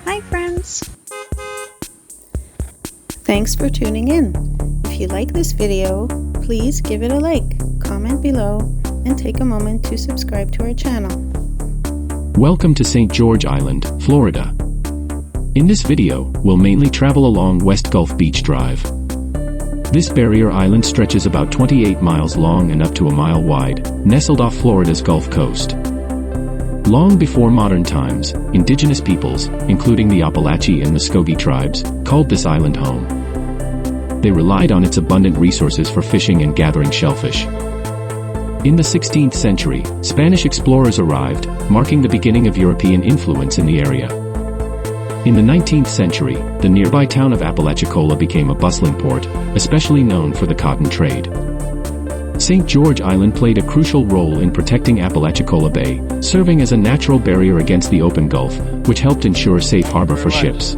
Hi friends! Thanks for tuning in. If you like this video, please give it a like, comment below, and take a moment to subscribe to our channel. Welcome to St. George Island, Florida. In this video, we'll mainly travel along West Gulf Beach Drive. This barrier island stretches about 28 miles long and up to a mile wide, nestled off Florida's Gulf Coast. Long before modern times, indigenous peoples, including the Apalachee and Muskogee tribes, called this island home. They relied on its abundant resources for fishing and gathering shellfish. In the 16th century, Spanish explorers arrived, marking the beginning of European influence in the area. In the 19th century, the nearby town of Apalachicola became a bustling port, especially known for the cotton trade. St. George Island played a crucial role in protecting Apalachicola Bay, serving as a natural barrier against the open Gulf, which helped ensure safe harbor for ships.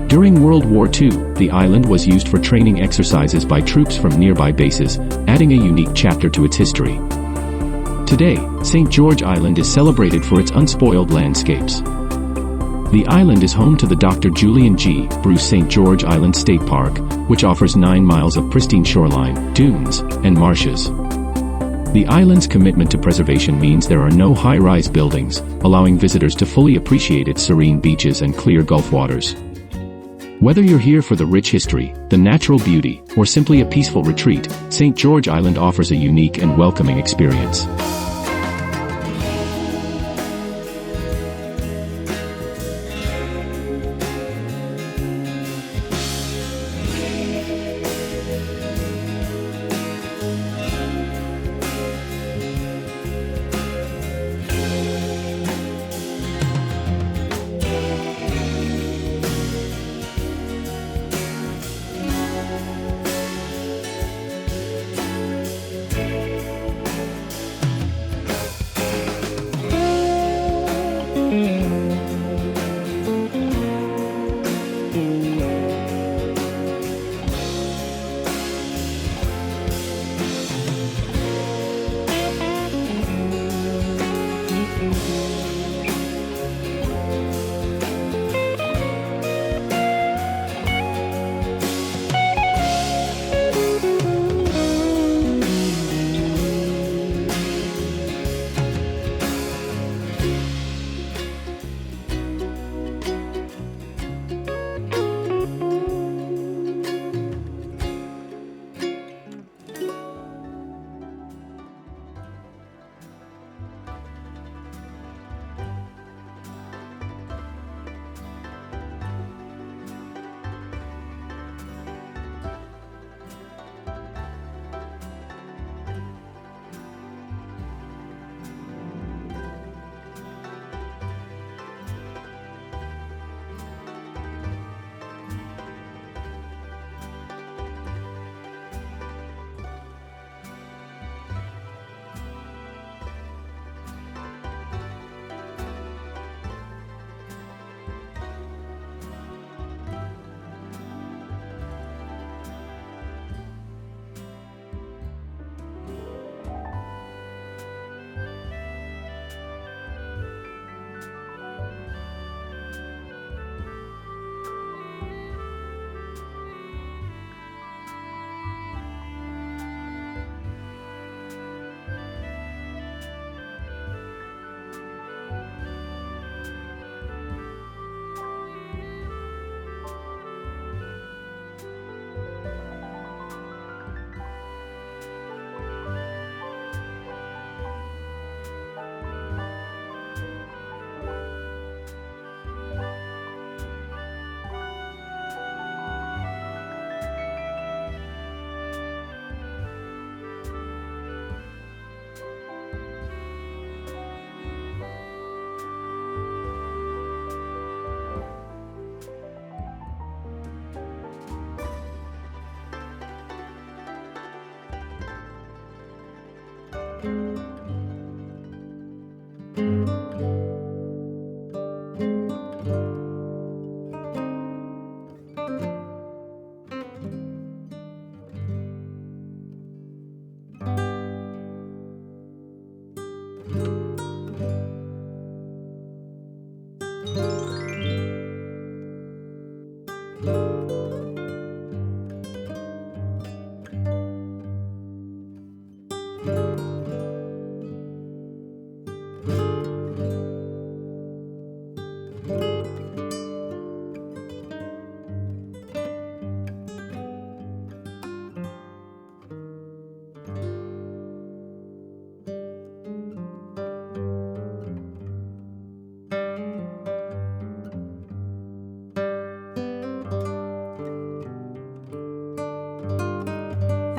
During World War II, the island was used for training exercises by troops from nearby bases, adding a unique chapter to its history. Today, St. George Island is celebrated for its unspoiled landscapes. The island is home to the Dr. Julian G. Bruce St. George Island State Park, which offers 9 miles of pristine shoreline, dunes, and marshes. The island's commitment to preservation means there are no high-rise buildings, allowing visitors to fully appreciate its serene beaches and clear Gulf waters. Whether you're here for the rich history, the natural beauty, or simply a peaceful retreat, St. George Island offers a unique and welcoming experience.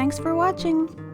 Thanks for watching!